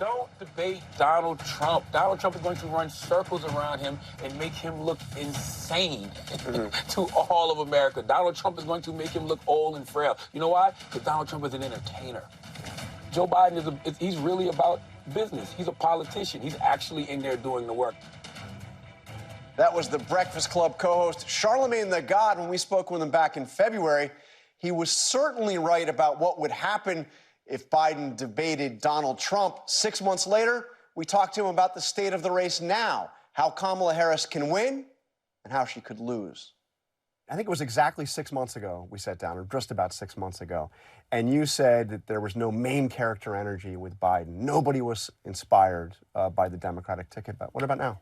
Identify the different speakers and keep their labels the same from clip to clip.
Speaker 1: Don't debate Donald Trump. Donald Trump is going to run circles around him and make him look insane to all of America. Donald Trump is going to make him look old and frail. You know why? Because Donald Trump is an entertainer. Joe Biden he's really about business. He's a politician. He's actually in there doing the work.
Speaker 2: That was the Breakfast Club co-host Charlamagne the God when we spoke with him back in February. He was certainly right about what would happen if Biden debated Donald Trump. 6 months later, we talked to him about the state of the race now, how Kamala Harris can win and how she could lose. I think it was exactly 6 months ago we sat down, or just about 6 months ago, and you said that there was no main character energy with Biden. Nobody was inspired by the Democratic ticket. But what about now?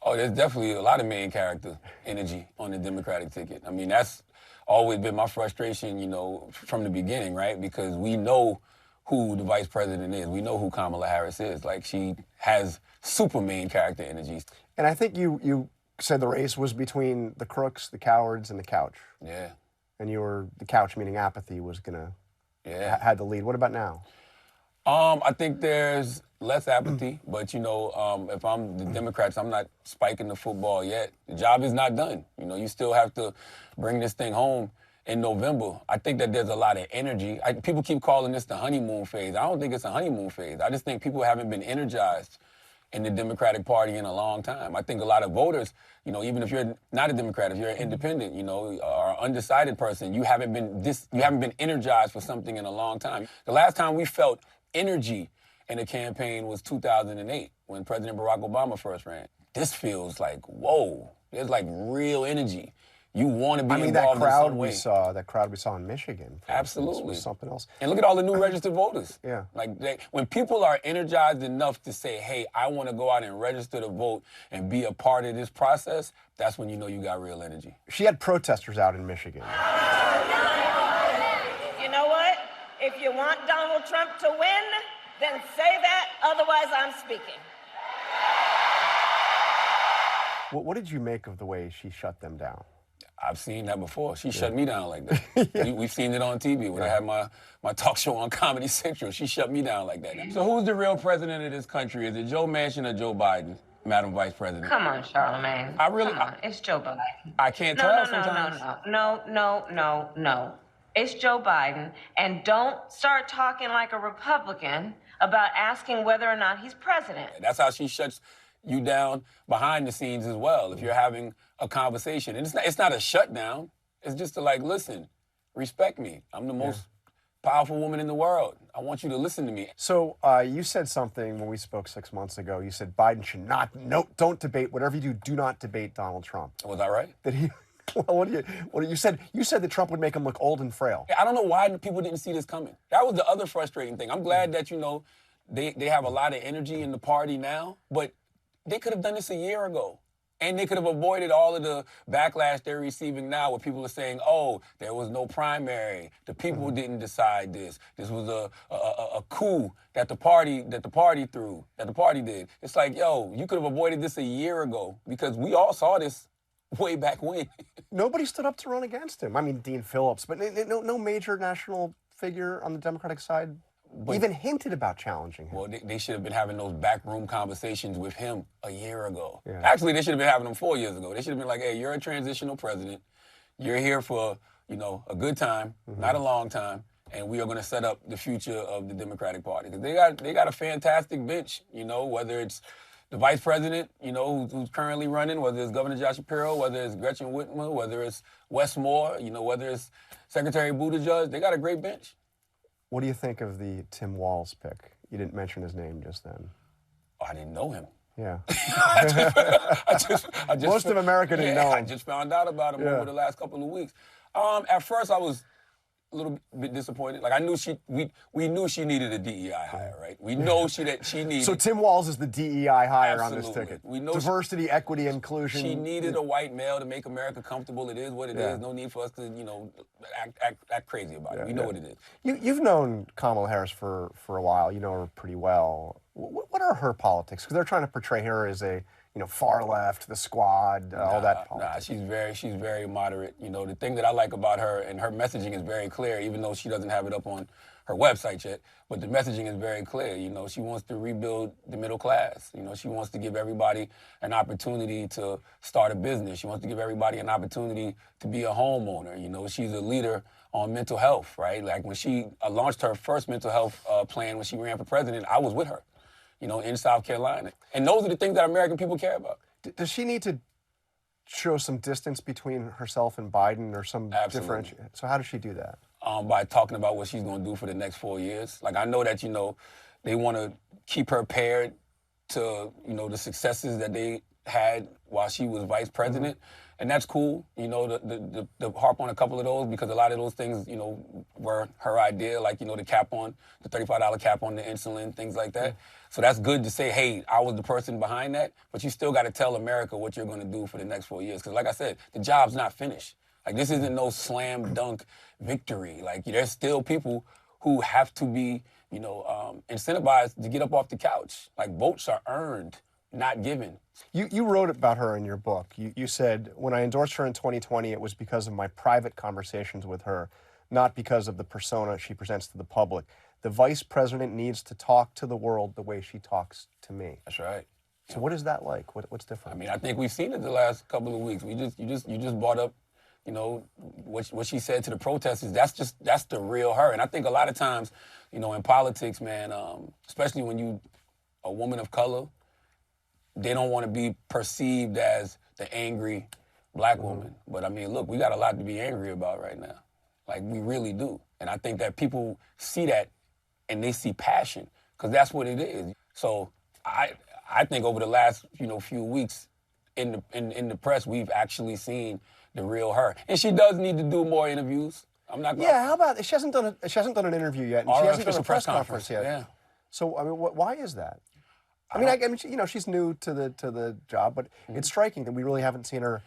Speaker 1: Oh, there's definitely a lot of main character energy on the Democratic ticket. I mean, that's always been my frustration, you know, from the beginning, right? Because we know who the vice president is. We know who Kamala Harris is. Like, she has super main character energies.
Speaker 2: And I think you said the race was between the crooks, the cowards, and the couch.
Speaker 1: Yeah.
Speaker 2: And you were, the couch meaning apathy was gonna, had the lead. What about now?
Speaker 1: I think there's less apathy, but, you know, if I'm the Democrats, I'm not spiking the football yet. The job is not done. You know, you still have to bring this thing home in November. I think that there's a lot of energy. People keep calling this the honeymoon phase. I don't think it's a honeymoon phase. I just think people haven't been energized in the Democratic Party in a long time. I think a lot of voters, you know, even if you're not a Democrat, if you're an independent, you know, or an undecided person, you haven't been energized for something in a long time. The last time we felt energy in a campaign was 2008 when President Barack Obama first ran. This feels like, whoa, there's like real energy. You want to be involved in some way.
Speaker 2: That crowd we saw in Michigan.
Speaker 1: Absolutely.
Speaker 2: Was something else.
Speaker 1: And look at all the new registered voters.
Speaker 2: Yeah.
Speaker 1: Like, when people are energized enough to say, hey, I want to go out and register to vote and be a part of this process, that's when you know you got real energy.
Speaker 2: She had protesters out in Michigan.
Speaker 3: You know what? If you want Donald Trump to win, then say that, otherwise I'm speaking.
Speaker 2: What did you make of the way she shut them down?
Speaker 1: I've seen that before. She shut me down like that. We've seen it on TV when I had my talk show on Comedy Central. She shut me down like that. So who's the real president of this country? Is it Joe Manchin or Joe Biden, Madam Vice President?
Speaker 3: Come on, Charlamagne.
Speaker 1: Come
Speaker 3: on. It's Joe Biden.
Speaker 1: I can't tell sometimes.
Speaker 3: No. It's Joe Biden. And don't start talking like a Republican about asking whether or not he's president.
Speaker 1: That's how she shuts you down behind the scenes as well, if you're having a conversation. And it's not a shutdown. It's just to, like, listen, respect me. I'm the most powerful woman in the world. I want you to listen to me.
Speaker 2: So you said something when we spoke 6 months ago. You said Biden should don't debate, whatever you do not debate Donald Trump.
Speaker 1: Was I right?
Speaker 2: That he... Well, you said that Trump would make him look old and frail.
Speaker 1: I don't know why people didn't see this coming. That was the other frustrating thing. I'm glad that, you know, they have a lot of energy in the party now, but they could have done this a year ago. And they could have avoided all of the backlash they're receiving now where people are saying, oh, there was no primary. The people didn't decide this. This was a coup that the party did. It's like, yo, you could have avoided this a year ago because we all saw this way back when.
Speaker 2: Nobody stood up to run against him. I mean, Dean Phillips, but no major national figure on the Democratic side even hinted about challenging him.
Speaker 1: Well, they should have been having those backroom conversations with him a year ago.
Speaker 2: Yeah.
Speaker 1: Actually, they should have been having them 4 years ago. They should have been like, hey, you're a transitional president. You're here for, you know, a good time, not a long time, and we are going to set up the future of the Democratic Party. Because they got a fantastic bench, you know, whether it's the vice president, you know, who's currently running, whether it's Governor Josh Shapiro, whether it's Gretchen Whitmer, whether it's Wes Moore, you know, whether it's Secretary Buttigieg, they got a great bench.
Speaker 2: What do you think of the Tim Walz pick? You didn't mention his name just then.
Speaker 1: Oh, I didn't know him.
Speaker 2: Yeah.
Speaker 1: I just
Speaker 2: Most of America didn't know him.
Speaker 1: I just found out about him over the last couple of weeks. At first, I was a little bit disappointed. Like, I knew we knew she needed a DEI hire, right? We know she needed.
Speaker 2: So Tim Walz is the DEI hire on this ticket.
Speaker 1: We know
Speaker 2: diversity, equity, inclusion.
Speaker 1: She needed a white male to make America comfortable. It is what it is. No need for us to, you know, act crazy about it. We know what it is.
Speaker 2: You've known Kamala Harris for a while. You know her pretty well. What are her politics? Because they're trying to portray her as a, you know, far left, the squad, all that politics.
Speaker 1: Nah, she's very moderate. You know, the thing that I like about her, and her messaging is very clear, even though she doesn't have it up on her website yet, but the messaging is very clear. You know, she wants to rebuild the middle class. You know, she wants to give everybody an opportunity to start a business. She wants to give everybody an opportunity to be a homeowner. You know, she's a leader on mental health, right? Like when she launched her first mental health plan when she ran for president, I was with her, you know, in South Carolina. And those are the things that American people care about.
Speaker 2: Does she need to show some distance between herself and Biden or some differentiation? So how does she do that?
Speaker 1: By talking about what she's going to do for the next 4 years. Like, I know that, you know, they want to keep her paired to, you know, the successes that they had while she was vice president. And that's cool, you know, the harp on a couple of those, because a lot of those things, you know, were her idea, like, you know, the $35 cap on the insulin, things like that. So that's good to say, hey, I was the person behind that, but you still got to tell America what you're going to do for the next 4 years. Because like I said, the job's not finished. Like, this isn't no slam dunk victory. Like, there's still people who have to be, you know, incentivized to get up off the couch. Like, votes are earned, not given.
Speaker 2: You wrote about her in your book. You said, when I endorsed her in 2020, it was because of my private conversations with her, not because of the persona she presents to the public. The vice president needs to talk to the world the way she talks to me.
Speaker 1: That's right.
Speaker 2: So what is that like? What's different?
Speaker 1: I mean, I think we've seen it the last couple of weeks. You just brought up, you know, what she said to the protesters. That's the real her. And I think a lot of times, you know, in politics, man, especially when you a woman of color, they don't want to be perceived as the angry black woman. But I mean, look, we got a lot to be angry about right now. Like, we really do. And I think that people see that and they see passion, because that's what it is. So I think over the last, you know, few weeks in the press, we've actually seen the real her. And she does need to do more interviews. I'm not gonna...
Speaker 2: Yeah, how about, she hasn't done an interview yet, and she hasn't done a press conference yet.
Speaker 1: Yeah.
Speaker 2: So, I mean, why is that? I mean, you know, she's new to the job, but it's striking that we really haven't seen her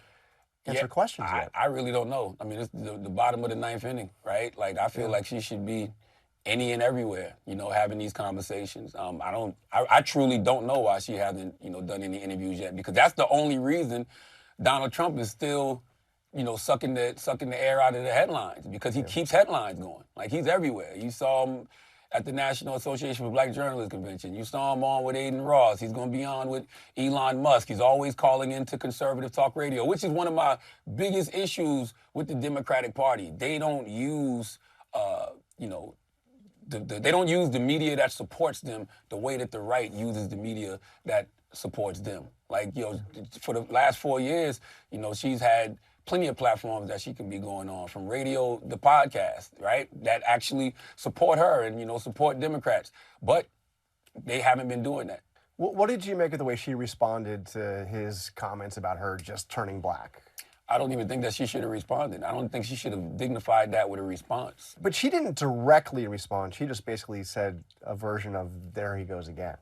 Speaker 2: answer questions yet.
Speaker 1: I really don't know. I mean, it's the bottom of the ninth inning, right? Like, I feel like she should be any and everywhere, you know, having these conversations. I truly don't know why she hasn't, you know, done any interviews yet, because that's the only reason Donald Trump is still, you know, sucking the air out of the headlines, because he keeps headlines going. Like, he's everywhere. You saw him at the National Association for Black Journalists Convention. You saw him on with Aiden Ross. He's going to be on with Elon Musk. He's always calling into conservative talk radio, which is one of my biggest issues with the Democratic Party. They don't use, you know, they don't use the media that supports them the way that the right uses the media that supports them. Like, you know, for the last 4 years, you know, she's had plenty of platforms that she can be going on, from radio to podcast, right, that actually support her and, you know, support Democrats. But they haven't been doing that.
Speaker 2: What did you make of the way she responded to his comments about her just turning black?
Speaker 1: I don't even think that she should have responded. I don't think she should have dignified that with a response.
Speaker 2: But she didn't directly respond. She just basically said a version of, there he goes again.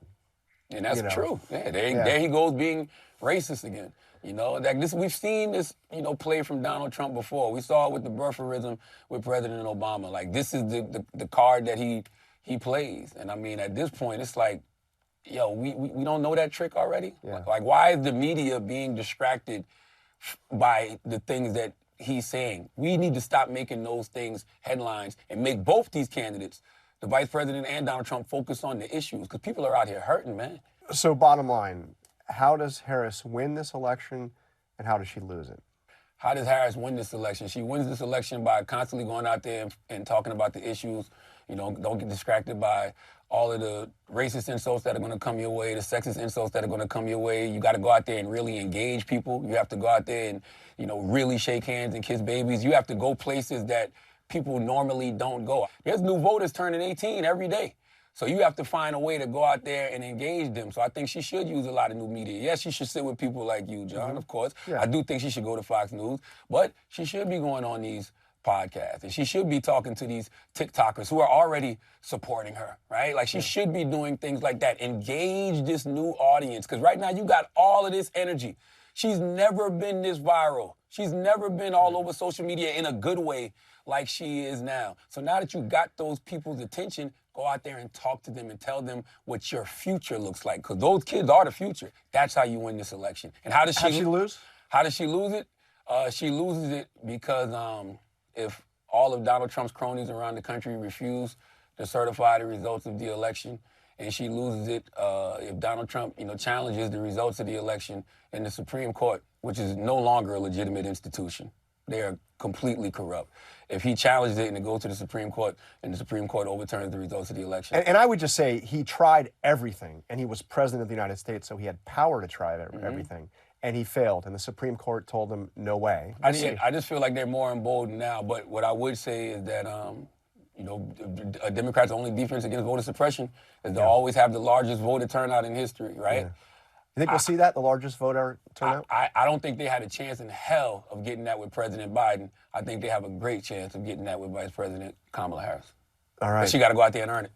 Speaker 1: And that's true. Yeah, there he goes being racist again. You know, like this, we've seen this, you know, play from Donald Trump before. We saw it with the birtherism with President Obama. Like, this is the card that he plays. And I mean, at this point, it's like, yo, we don't know that trick already? Yeah. Like, why is the media being distracted by the things that he's saying? We need to stop making those things headlines and make both these candidates, the vice president and Donald Trump, focus on the issues, because people are out here hurting, man.
Speaker 2: So bottom line, how does Harris win this election, and how does she lose it?
Speaker 1: How does Harris win this election? She wins this election by constantly going out there and talking about the issues. You know, don't get distracted by all of the racist insults that are going to come your way, the sexist insults that are going to come your way. You got to go out there and really engage people. You have to go out there and, you know, really shake hands and kiss babies. You have to go places that people normally don't go. There's new voters turning 18 every day. So you have to find a way to go out there and engage them. So I think she should use a lot of new media. Yes, she should sit with people like you, John, of course. Yeah. I do think she should go to Fox News, but she should be going on these podcasts, and she should be talking to these TikTokers who are already supporting her, right? Like, she should be doing things like that. Engage this new audience, because right now you got all of this energy. She's never been this viral. She's never been all over social media in a good way like she is now. So now that you got those people's attention, go out there and talk to them and tell them what your future looks like, because those kids are the future. That's how you win this election. And how does she
Speaker 2: lose?
Speaker 1: How does she lose it? She loses it because if all of Donald Trump's cronies around the country refuse to certify the results of the election, and she loses it if Donald Trump, challenges the results of the election in the Supreme Court, which is no longer a legitimate institution. They are completely corrupt. If he challenges it and it goes to the Supreme Court, and the Supreme Court overturns the results of the election.
Speaker 4: And I would just say he tried everything, and he was president of the United States, so he had power to try everything. And he failed, and the Supreme Court told him, no way.
Speaker 1: I just feel like they're more emboldened now. But what I would say is that, a Democrat's only defense against voter suppression is to always have the largest voter turnout in history, right?
Speaker 4: Yeah. You think we'll see that, the largest voter turnout?
Speaker 1: I don't think they had a chance in hell of getting that with President Biden. I think they have a great chance of getting that with Vice President Kamala Harris.
Speaker 4: All right.
Speaker 1: But she got to go out there and earn it.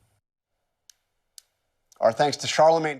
Speaker 2: Our thanks to Charlamagne.